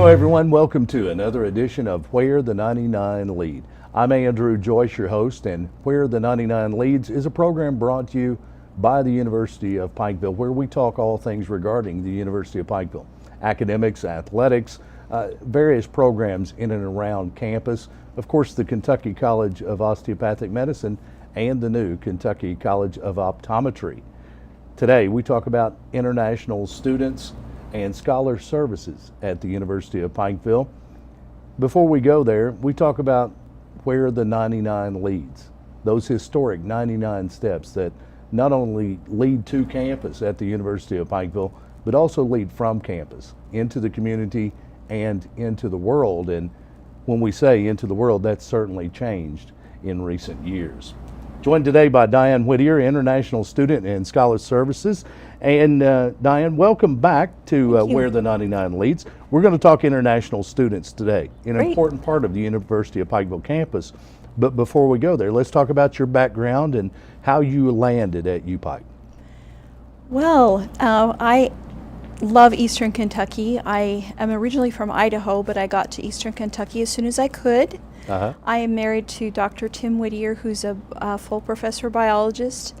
Hello everyone, welcome to another edition of Where the 99 Lead. I'm Andrew Joyce, your host, and Where the 99 Leads is a program brought to you by the University of Pikeville, where we talk all things regarding the University of Pikeville. Academics, athletics, various programs in and around campus. Of course, the Kentucky College of Osteopathic Medicine and the new Kentucky College of Optometry. Today, we talk about international students and scholar services at the University of Pikeville. Before we go there, we talk about where the 99 leads, those historic 99 steps that not only lead to campus at the University of Pikeville, but also lead from campus into the community and into the world. And when we say into the world, that's certainly changed in recent years. Joined today by Diane Whittier, International Student and Scholar Services. And Diane, welcome back to Where the 99 Leads. We're going to talk international students today, an important part of the University of Pikeville campus. But before we go there, let's talk about your background and how you landed at UPike. Well, I love Eastern Kentucky. I am originally from Idaho, but I got to Eastern Kentucky as soon as I could. I am married to Dr. Tim Whittier, who's a full professor biologist,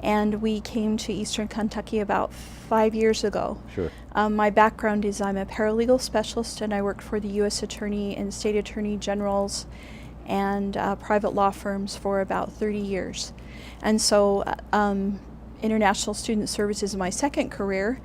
and we came to Eastern Kentucky about 5 years ago. Sure. My background is I'm a paralegal specialist, and I worked for the U.S. Attorney and State Attorney Generals and private law firms for about 30 years. And so International Student Services is my second career,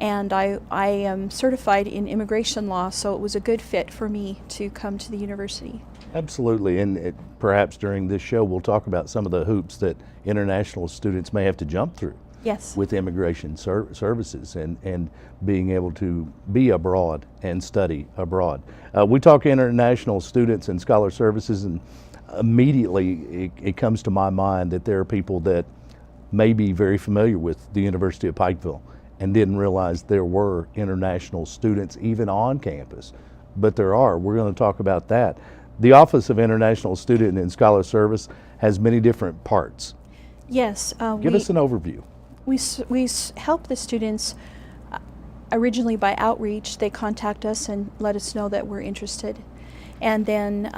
and I am certified in immigration law, so it was a good fit for me to come to the university. Absolutely, and perhaps during this show we'll talk about some of the hoops that international students may have to jump through. Yes. With immigration services and being able to be abroad and study abroad. We talk international students and scholar services, and immediately it comes to my mind that there are people that may be very familiar with the University of Pikeville and didn't realize there were international students even on campus, but there are. We're going to talk about that. The Office of International Student and Scholar Service has many different parts. Yes. Give us an overview. We help the students originally by outreach. They contact us and let us know that we're interested. And then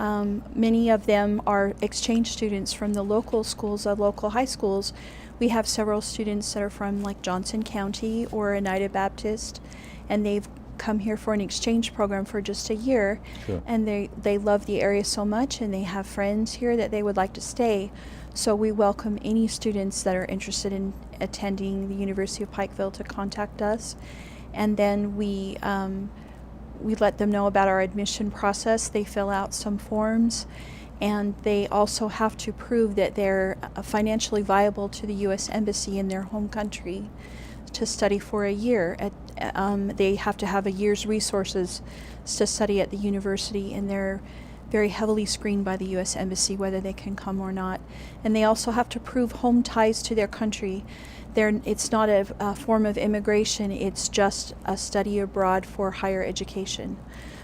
many of them are exchange students from the local schools, local high schools. We have several students that are from like Johnson County or Oneida Baptist, and they've come here for an exchange program for just a year. Sure. And they love the area so much, and they have friends here that they would like to stay. So we welcome any students that are interested in attending the University of Pikeville to contact us. And then we let them know about our admission process. They fill out some forms, and they also have to prove that they're financially viable to the U.S. Embassy in their home country to study for a year. They have to have a year's resources to study at the university, and they're very heavily screened by the U.S. Embassy whether they can come or not. And they also have to prove home ties to their country. It's not a form of immigration, it's just a study abroad for higher education.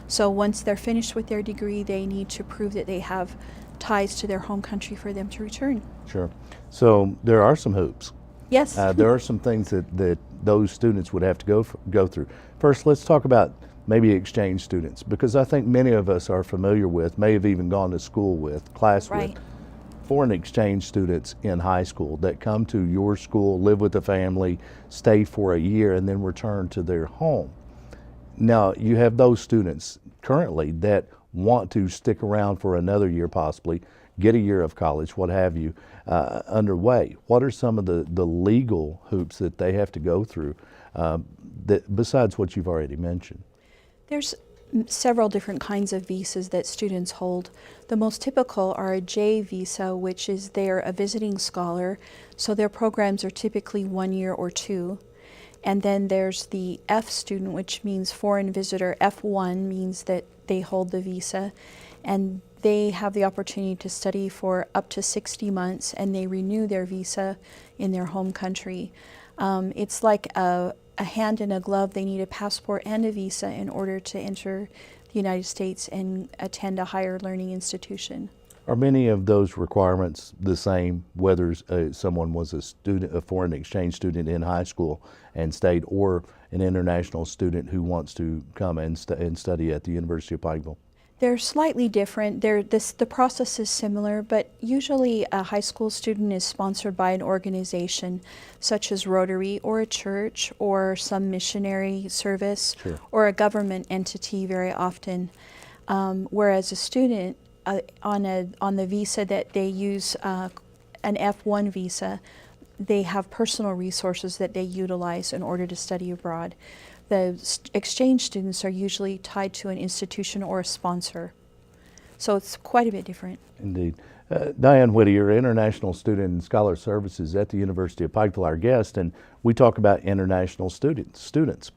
So once they're finished with their degree, they need to prove that they have ties to their home country for them to return. Sure. So there are some hoops. Yes. There are some things that those students would have to go through. First, let's talk about maybe exchange students, because I think many of us are familiar with, may have even gone to school with, class with, foreign exchange students in high school that come to your school, live with the family, stay for a year, and then return to their home. Now, you have those students currently that want to stick around for another year possibly, get a year of college, what have you, underway. What are some of the legal hoops that they have to go through besides what you've already mentioned? There's several different kinds of visas that students hold. The most typical are a J visa, which is they're a visiting scholar, so their programs are typically 1 year or 2. And then there's the F student, which means foreign visitor. F1 means that they hold the visa, and they have the opportunity to study for up to 60 months, and they renew their visa in their home country. It's like a hand in a glove. They need a passport and a visa in order to enter the United States and attend a higher learning institution. Are many of those requirements the same, whether someone was a student, a foreign exchange student in high school and stayed, or an international student who wants to come and study at the University of Pikeville? They're slightly different. The process is similar, but usually a high school student is sponsored by an organization such as Rotary or a church or some missionary service Sure. or a government entity very often. Whereas a student on the visa that they use, an F1 visa, they have personal resources that they utilize in order to study abroad. The exchange students are usually tied to an institution or a sponsor. So it's quite a bit different. Indeed. Diane Whittier, International Student and Scholar Services at the University of Pikeville, our guest, and we talk about international students.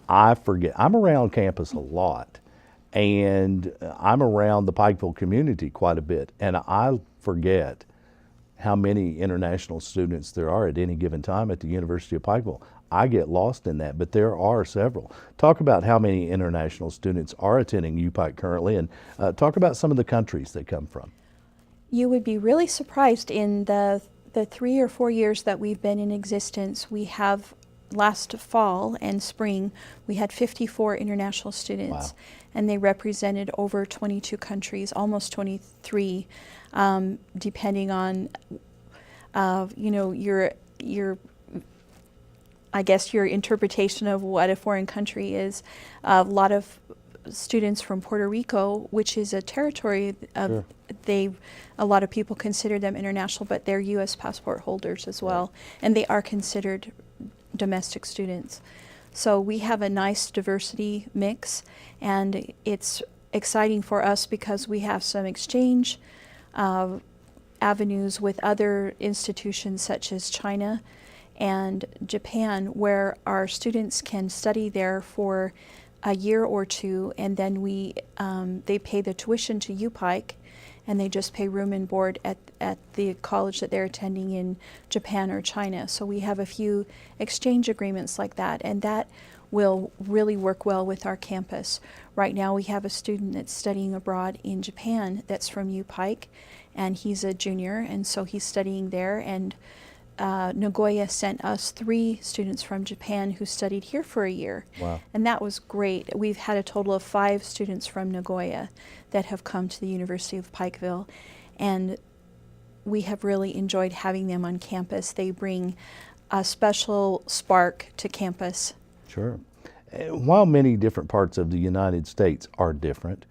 I forget, I'm around campus a lot, and I'm around the Pikeville community quite a bit, and I forget how many international students there are at any given time at the University of Pikeville. I get lost in that, but there are several. Talk about how many international students are attending UPike currently, and talk about some of the countries they come from. You would be really surprised in the 3 or 4 years that we've been in existence. We have last fall and spring, we had 54 international students. Wow. And they represented over 22 countries, almost 23, depending on, your I guess your interpretation of what a foreign country is. A lot of students from Puerto Rico, which is a territory of, Sure. A lot of people consider them international, but they're U.S. passport holders as well, and they are considered domestic students. So we have a nice diversity mix, and it's exciting for us because we have some exchange avenues with other institutions such as China and Japan, where our students can study there for a year or two, and then they pay the tuition to UPike, and they just pay room and board at the college that they're attending in Japan or China. So we have a few exchange agreements like that, and that will really work well with our campus. Right now we have a student that's studying abroad in Japan that's from UPike, and he's a junior, and so he's studying there, and Nagoya sent us 3 students from Japan who studied here for a year. Wow. And that was great. We've had a total of 5 students from Nagoya that have come to the University of Pikeville, and we have really enjoyed having them on campus. They bring a special spark to campus. Sure. While many different parts of the United States are different,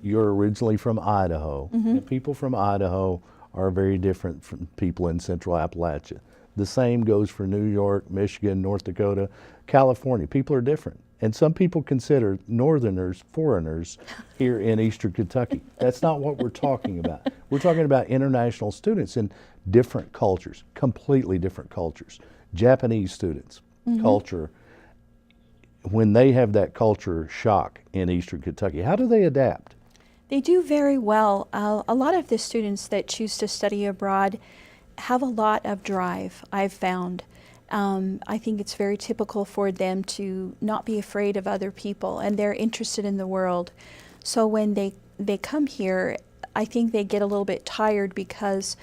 you're originally from Idaho, and people from Idaho are very different from people in Central Appalachia. The same goes for New York, Michigan, North Dakota, California. People are different. And some people consider Northerners foreigners here in Eastern Kentucky. That's not what we're talking about. We're talking about international students in different cultures, completely different cultures. Japanese students, culture, when they have that culture shock in Eastern Kentucky, how do they adapt? They do very well. A lot of the students that choose to study abroad have a lot of drive, I've found. I think it's very typical for them to not be afraid of other people, and they're interested in the world. So when they come here, I think they get a little bit tired because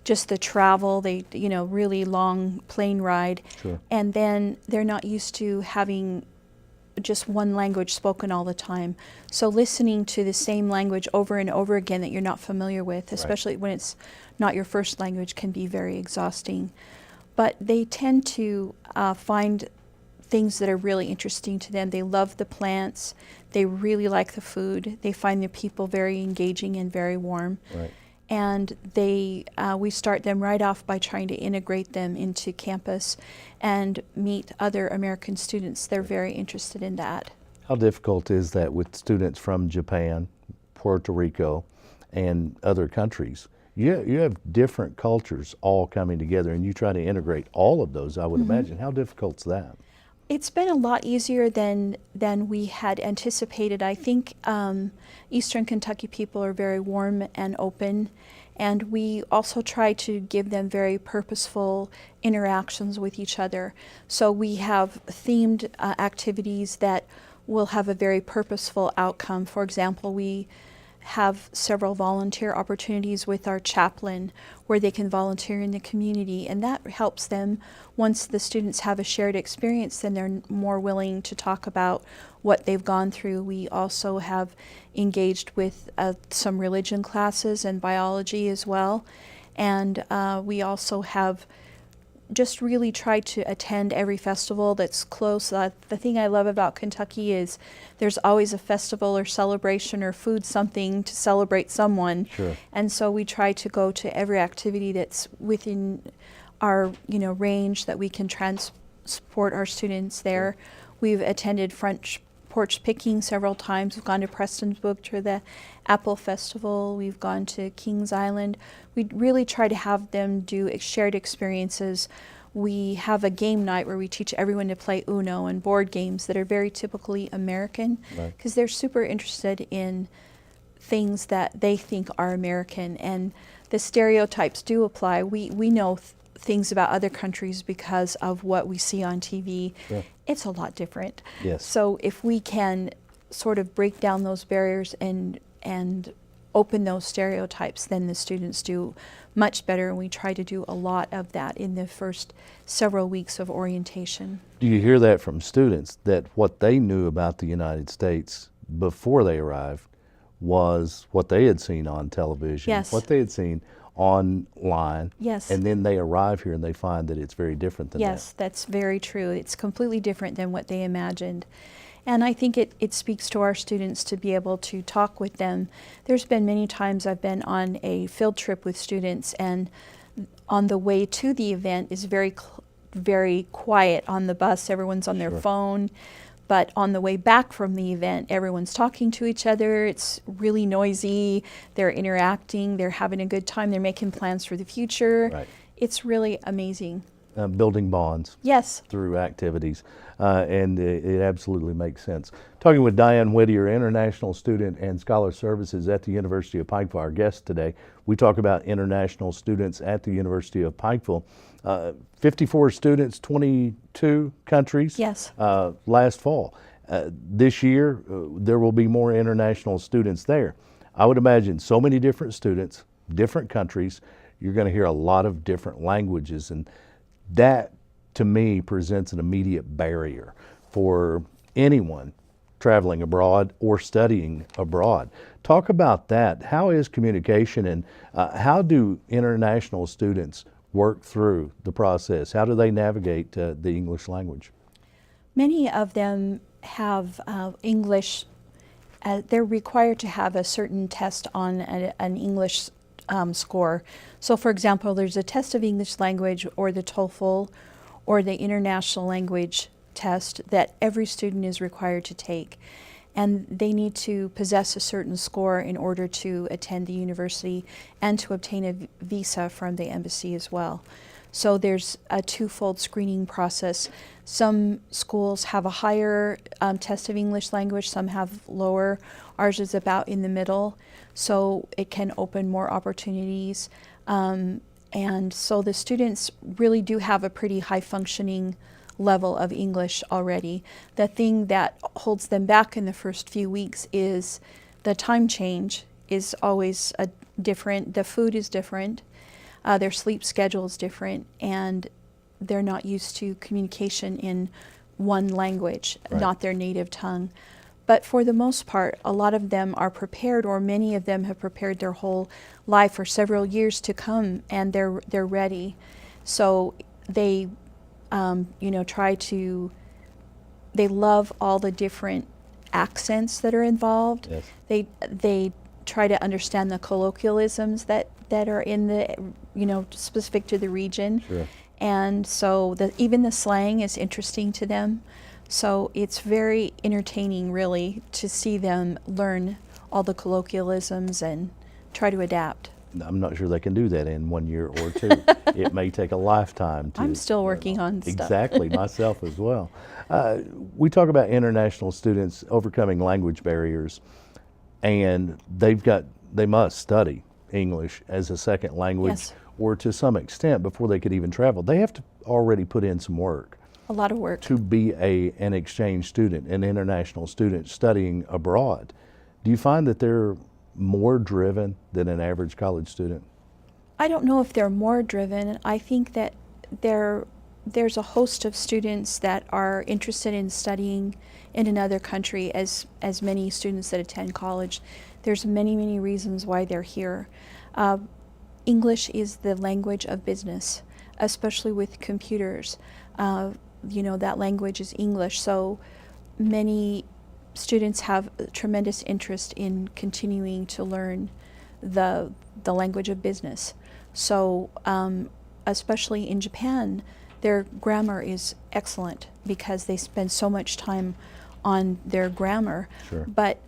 just the travel, really long plane ride, Sure. and then they're not used to having just one language spoken all the time. So listening to the same language over and over again that you're not familiar with, especially when it's not your first language, can be very exhausting. But they tend to find things that are really interesting to them. They love the plants. They really like the food. They find the people very engaging and very warm. Right. And we start them right off by trying to integrate them into campus and meet other American students. They're very interested in that. How difficult is that with students from Japan, Puerto Rico, and other countries? You have different cultures all coming together, and you try to integrate all of those, I would imagine. How difficult's that? It's been a lot easier than we had anticipated. I think Eastern Kentucky people are very warm and open, and we also try to give them very purposeful interactions with each other. So we have themed activities that will have a very purposeful outcome. For example, we have several volunteer opportunities with our chaplain where they can volunteer in the community, and that helps them. Once the students have a shared experience, then they're more willing to talk about what they've gone through. We also have engaged with some religion classes and biology as well, and we also have just really try to attend every festival that's close. The thing I love about Kentucky is there's always a festival or celebration or food something to celebrate someone. Sure. And so we try to go to every activity that's within our range that we can transport our students there. We've attended Front Porch Picking several times. We've gone to Prestonsburg to the Apple Festival. We've gone to Kings Island. We really try to have them do shared experiences. We have a game night where we teach everyone to play Uno and board games that are very typically American, because they're super interested in things that they think are American, and the stereotypes do apply. We know things about other countries because of what we see on TV. Sure. It's a lot different. Yes. So if we can sort of break down those barriers and open those stereotypes, then the students do much better, and we try to do a lot of that in the first several weeks of orientation. Do you hear that from students, that what they knew about the United States before they arrived was what they had seen on television, Yes. what they had seen online, Yes. and then they arrive here and they find that it's very different than Yes, that's very true. It's completely different than what they imagined. And I think it speaks to our students to be able to talk with them. There's been many times I've been on a field trip with students, and on the way to the event is very quiet on the bus. Everyone's on their Sure. phone. But on the way back from the event, everyone's talking to each other. It's really noisy. They're interacting. They're having a good time. They're making plans for the future. Right. It's really amazing. Building bonds Yes. through activities, and it absolutely makes sense. Talking with Diane Whittier, International Student and Scholar Services at the University of Pikeville, our guest today. We talk about international students at the University of Pikeville. 54 students, 22 countries. Yes. Last fall. This year, there will be more international students there. I would imagine so many different students, different countries. You're going to hear a lot of different languages, and that, to me, presents an immediate barrier for anyone traveling abroad or studying abroad. Talk about that. How is communication, and how do international students work through the process? How do they navigate the English language? Many of them have English. They're required to have a certain test on an English score. So, for example, there's a test of English language, or the TOEFL, or the International Language Test that every student is required to take. And they need to possess a certain score in order to attend the university and to obtain a visa from the embassy as well. So there's a twofold screening process. Some schools have a higher test of English language, some have lower. Ours is about in the middle, so it can open more opportunities. And so the students really do have a pretty high functioning level of English already. The thing that holds them back in the first few weeks is the time change is always different. The food is different. Their sleep schedule is different, and they're not used to communication in one language, Right. not their native tongue. But for the most part, a lot of them are prepared, or many of them have prepared their whole life for several years to come, and they're ready. So they, they love all the different accents that are involved. Yes. They try to understand the colloquialisms that are in the, specific to the region. Sure. And so even the slang is interesting to them. So it's very entertaining, really, to see them learn all the colloquialisms and try to adapt. I'm not sure they can do that in 1 year or two. It may take a lifetime to. I'm still working on stuff. Exactly, myself as well. We talk about international students overcoming language barriers, and they must study English as a second language, Yes. or to some extent before they could even travel. They have to already put in some work A lot of work. to be an exchange student, an international student studying abroad. Do you find that they're more driven than an average college student? I don't know if they're more driven. I think that there's a host of students that are interested in studying in another country, as many students that attend college. There's many reasons why they're here. English is the language of business, especially with computers. That language is English, so many students have tremendous interest in continuing to learn the language of business. So especially in Japan, their grammar is excellent because they spend so much time on their grammar. Sure. But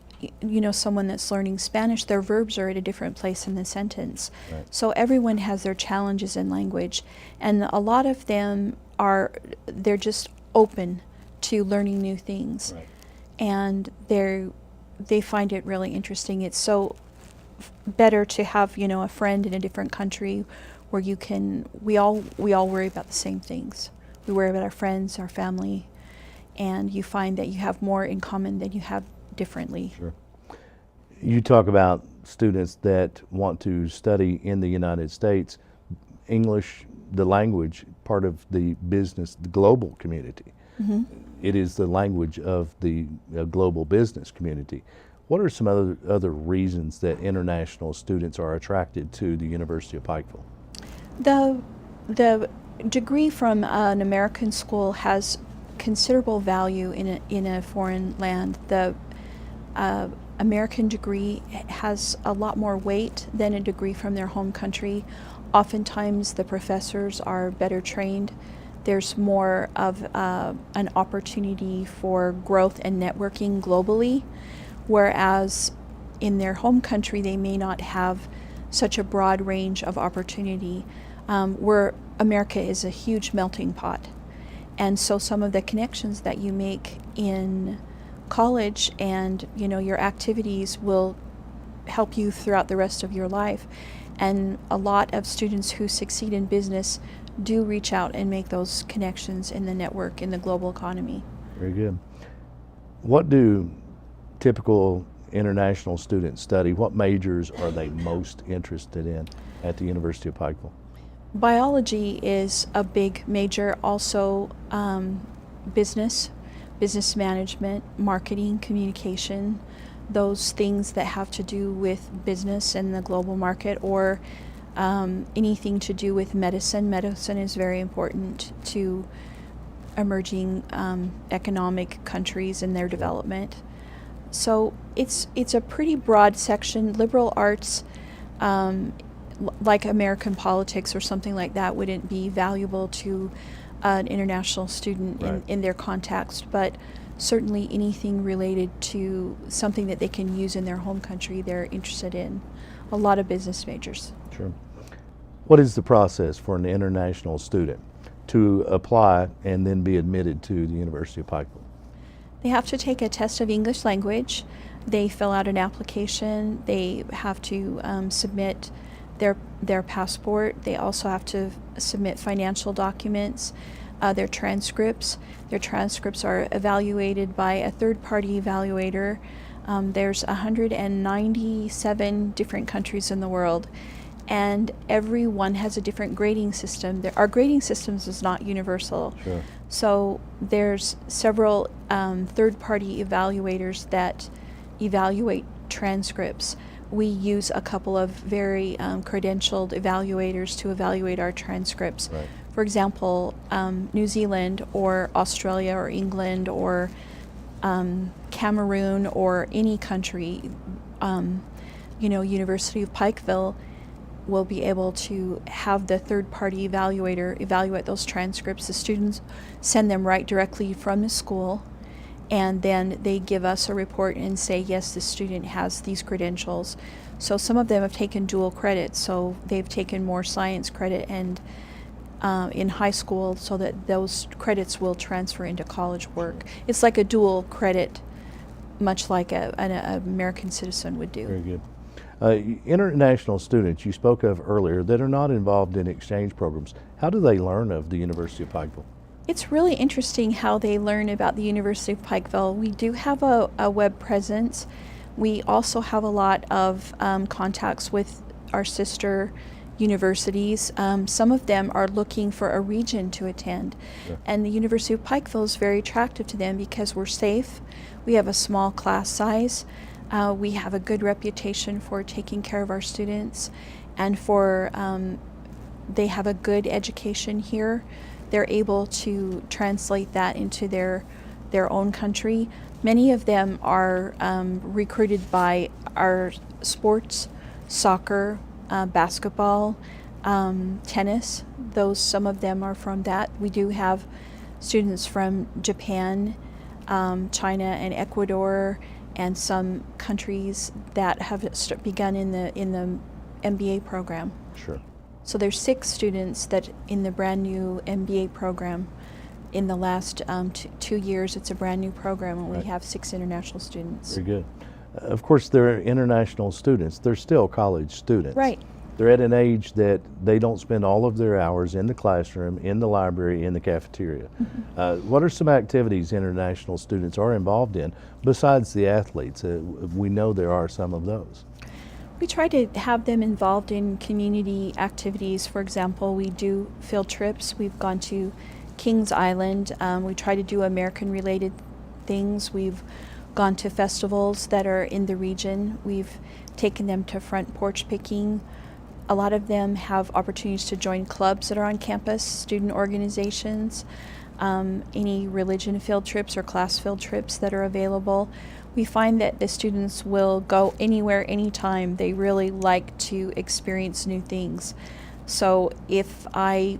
someone that's learning Spanish, their verbs are at a different place in the sentence. Right. So everyone has their challenges in language, and a lot of them they're just open to learning new things. Right. And they find it really interesting. It's so better to have a friend in a different country where we all worry about the same things. We worry about our friends, our family, and you find that you have more in common than you have differently. Sure. You talk about students that want to study in the United States. English, the language, part of the business, the global community. Mm-hmm. It is the language of the global business community. What are some other reasons that international students are attracted to the University of Pikeville? The degree from an American school has considerable value in a foreign land. The American degree has a lot more weight than a degree from their home country. Oftentimes the professors are better trained. There's more of an opportunity for growth and networking globally, whereas in their home country they may not have such a broad range of opportunity. Where America is a huge melting pot, and so some of the connections that you make in college and your activities will help you throughout the rest of your life. And a lot of students who succeed in business do reach out and make those connections in the network in the global economy. Very good. What do typical international students study? What majors are they most interested in at the University of Pikeville? Biology is a big major, also business management, marketing, communication, those things that have to do with business and the global market, or anything to do with medicine. Medicine is very important to emerging economic countries and their development. So it's a pretty broad section. Liberal arts, like American politics or something like that, wouldn't be valuable to an international student Right. in their context, but certainly anything related to something that they can use in their home country, they're interested in. A lot of business majors. Sure. What is the process for an international student to apply and then be admitted to the University of Pikeville? They have to take a test of English language. They fill out an application. They have to submit their passport. They also have to submit financial documents, their transcripts. Their transcripts are evaluated by a third-party evaluator. There's 197 different countries in the world, and every one has a different grading system. Our grading systems is not universal. Sure. So there's several third-party evaluators that evaluate transcripts. We use a couple of very credentialed evaluators to evaluate our transcripts. Right. For example, New Zealand or Australia or England or Cameroon or any country, University of Pikeville will be able to have the third-party evaluator evaluate those transcripts. The students send them right directly from the school, and then they give us a report and say, yes, the student has these credentials. So some of them have taken dual credit, so they've taken more science credit and in high school, so that those credits will transfer into college work. It's like a dual credit, much like an American citizen would do. Very good. International students you spoke of earlier that are not involved in exchange programs, how do they learn of the University of Pikeville? It's really interesting how they learn about the University of Pikeville. We do have a web presence. We also have a lot of contacts with our sister universities. Some of them are looking for a region to attend, and the University of Pikeville is very attractive to them because we're safe. We have a small class size. We have a good reputation for taking care of our students, and for they have a good education here. They're able to translate that into their own country. Many of them are recruited by our sports, soccer, basketball, tennis. Some of them are from that. We do have students from Japan, China, and Ecuador, and some countries that have begun in the MBA program. Sure. So there's 6 students that in the brand new MBA program. In the last 2 years, it's a brand new program, and we have 6 international students. Very good. Of course, they're international students. They're still college students. Right. They're at an age that they don't spend all of their hours in the classroom, in the library, in the cafeteria. What are some activities international students are involved in besides the athletes? We know there are some of those. We try to have them involved in community activities. For example, we do field trips. We've gone to Kings Island. We try to do American-related things. We've gone to festivals that are in the region. We've taken them to front porch picking. A lot of them have opportunities to join clubs that are on campus, student organizations, any religion field trips or class field trips that are available. We find that the students will go anywhere, anytime. They really like to experience new things. So if I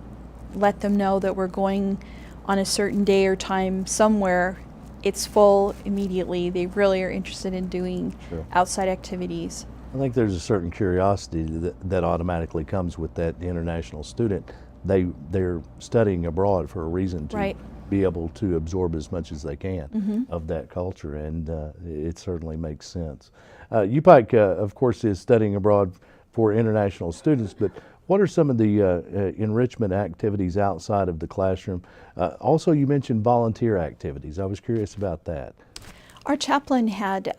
let them know that we're going on a certain day or time somewhere, it's full immediately. They really are interested in doing outside activities. I think there's a certain curiosity that automatically comes with that international student. They're studying abroad for a reason to be able to absorb as much as they can of that culture, and it certainly makes sense. UPike, of course, is studying abroad for international students, but what are some of the enrichment activities outside of the classroom? Also, you mentioned volunteer activities. I was curious about that. Our chaplain had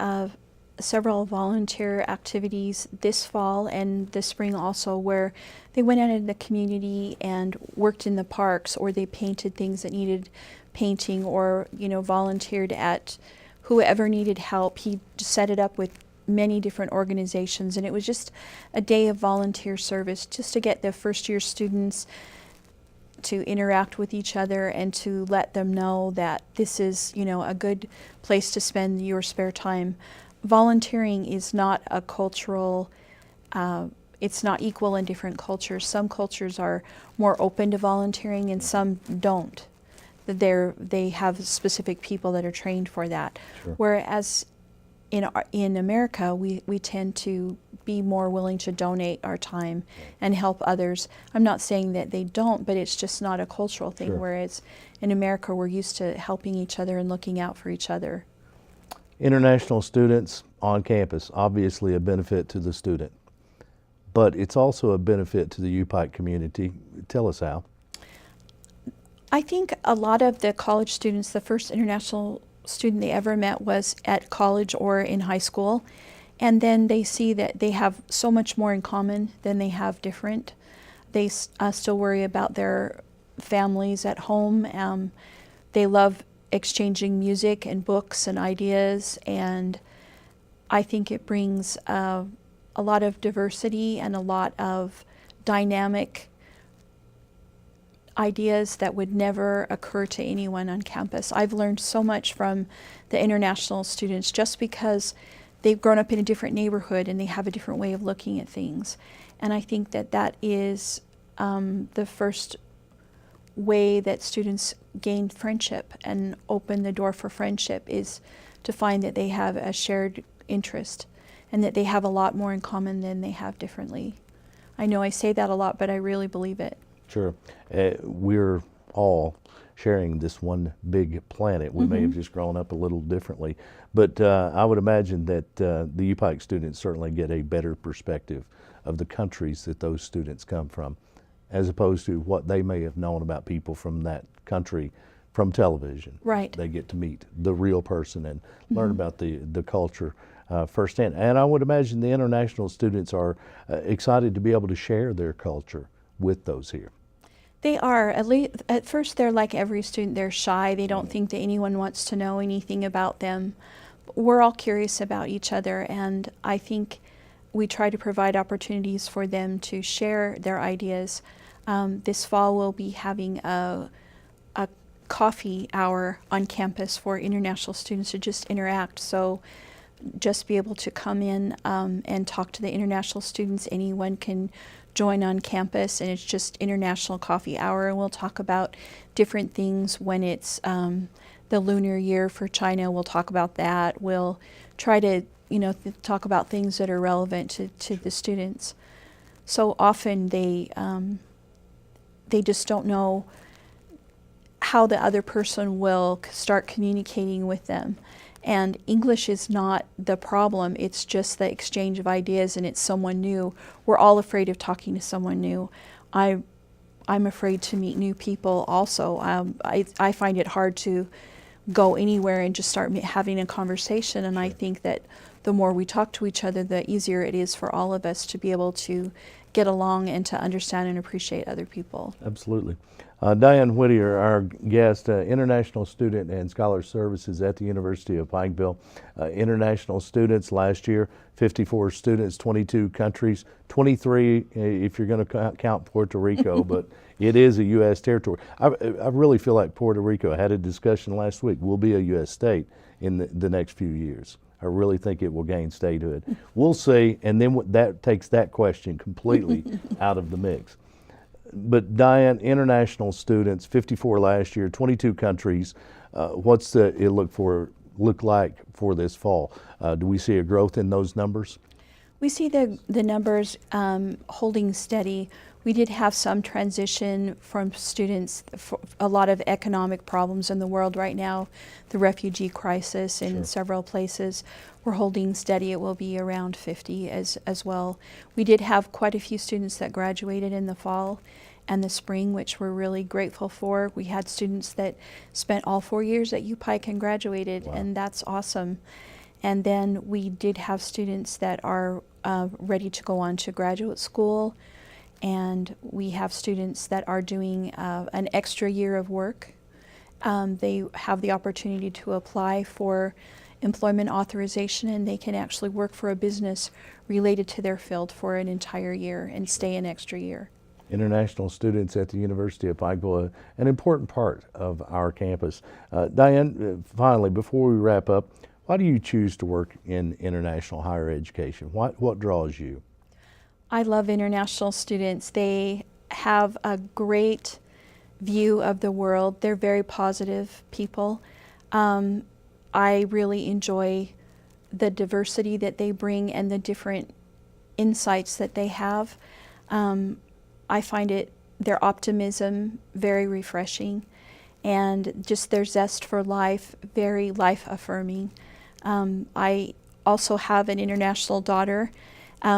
several volunteer activities this fall and this spring also, where they went out in the community and worked in the parks, or they painted things that needed painting, or volunteered at whoever needed help. He set it up with many different organizations, and it was just a day of volunteer service just to get the first year students to interact with each other and to let them know that this is a good place to spend your spare time. Volunteering is not a cultural, it's not equal in different cultures. Some cultures are more open to volunteering and some don't. They have specific people that are trained for that. Whereas in America, we tend to be more willing to donate our time and help others. I'm not saying that they don't, but it's just not a cultural thing. Whereas in America, we're used to helping each other and looking out for each other. International students on campus, obviously a benefit to the student, but it's also a benefit to the UPike community. Tell us how. I think a lot of the college students, the first international student they ever met was at college or in high school, and then they see that they have so much more in common than they have different. They still worry about their families at home. They love exchanging music and books and ideas, and I think it brings a lot of diversity and a lot of dynamic ideas that would never occur to anyone on campus. I've learned so much from the international students just because they've grown up in a different neighborhood and they have a different way of looking at things. And I think that is the first way that students gain friendship and open the door for friendship, is to find that they have a shared interest and that they have a lot more in common than they have differently. I know I say that a lot, but I really believe it. Sure. We're all sharing this one big planet. We may have just grown up a little differently, but I would imagine that the UPike students certainly get a better perspective of the countries that those students come from, as opposed to what they may have known about people from that country from television. Right. They get to meet the real person and learn about the culture. firsthand. And I would imagine the international students are excited to be able to share their culture with those here. They are. At least at first, they're like every student. They're shy. They don't think that anyone wants to know anything about them. We're all curious about each other, and I think we try to provide opportunities for them to share their ideas. This fall, we'll be having a coffee hour on campus for international students to just interact. So just be able to come in and talk to the international students. Anyone can join on campus, and it's just International Coffee Hour, and we'll talk about different things. When it's the lunar year for China, we'll talk about that. We'll try to talk about things that are relevant to the students. So often they just don't know how the other person will start communicating with them. And English is not the problem, it's just the exchange of ideas, and it's someone new. We're all afraid of talking to someone new. I'm afraid to meet new people also. I find it hard to go anywhere and just start having a conversation, and I think that the more we talk to each other, the easier it is for all of us to be able to get along and to understand and appreciate other people. Absolutely. Diane Whittier, our guest, International Student and Scholar Services at the University of Pikeville. International students last year, 54 students, 22 countries, 23 if you're going to count Puerto Rico, but it is a U.S. territory. I really feel like Puerto Rico, had a discussion last week, will be a U.S. state in the next few years. I really think it will gain statehood. We'll see, and then that takes that question completely out of the mix. But Diane, international students, 54 last year, 22 countries. What's it look like for this fall? Do we see a growth in those numbers? We see the numbers holding steady. We did have some transition from students, for a lot of economic problems in the world right now, the refugee crisis in several places. We're holding steady. It will be around 50 as well. We did have quite a few students that graduated in the fall and the spring, which we're really grateful for. We had students that spent all 4 years at UPike and graduated, and that's awesome. And then we did have students that are ready to go on to graduate school, and we have students that are doing an extra year of work. They have the opportunity to apply for employment authorization, and they can actually work for a business related to their field for an entire year and stay an extra year. International students at the University of Pikeville, an important part of our campus. Diane, finally, before we wrap up, why do you choose to work in international higher education? What draws you? I love international students. They have a great view of the world. They're very positive people. I really enjoy the diversity that they bring and the different insights that they have. I find their optimism very refreshing, and just their zest for life very life affirming. I also have an international daughter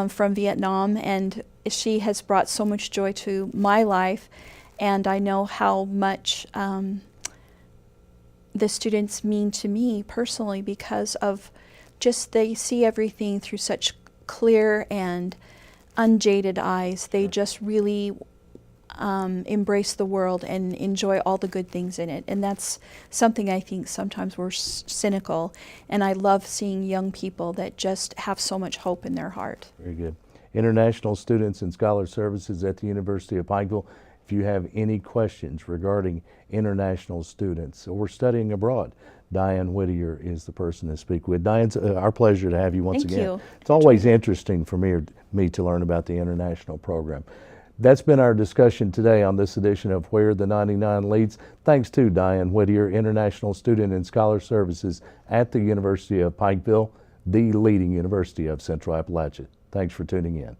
from Vietnam, and she has brought so much joy to my life, and I know how much the students mean to me personally because of just they see everything through such clear and unjaded eyes. They just really embrace the world and enjoy all the good things in it. And that's something I think sometimes we're cynical. And I love seeing young people that just have so much hope in their heart. Very good. International Students and Scholar Services at the University of Pikeville. If you have any questions regarding international students or studying abroad, Diane Whittier is the person to speak with. Diane, it's our pleasure to have you once again. Thank you. It's always interesting for me to learn about the international program. That's been our discussion today on this edition of Where the 99 Leads. Thanks to Diane Whittier, International Student and Scholar Services at the University of Pikeville, the leading university of Central Appalachia. Thanks for tuning in.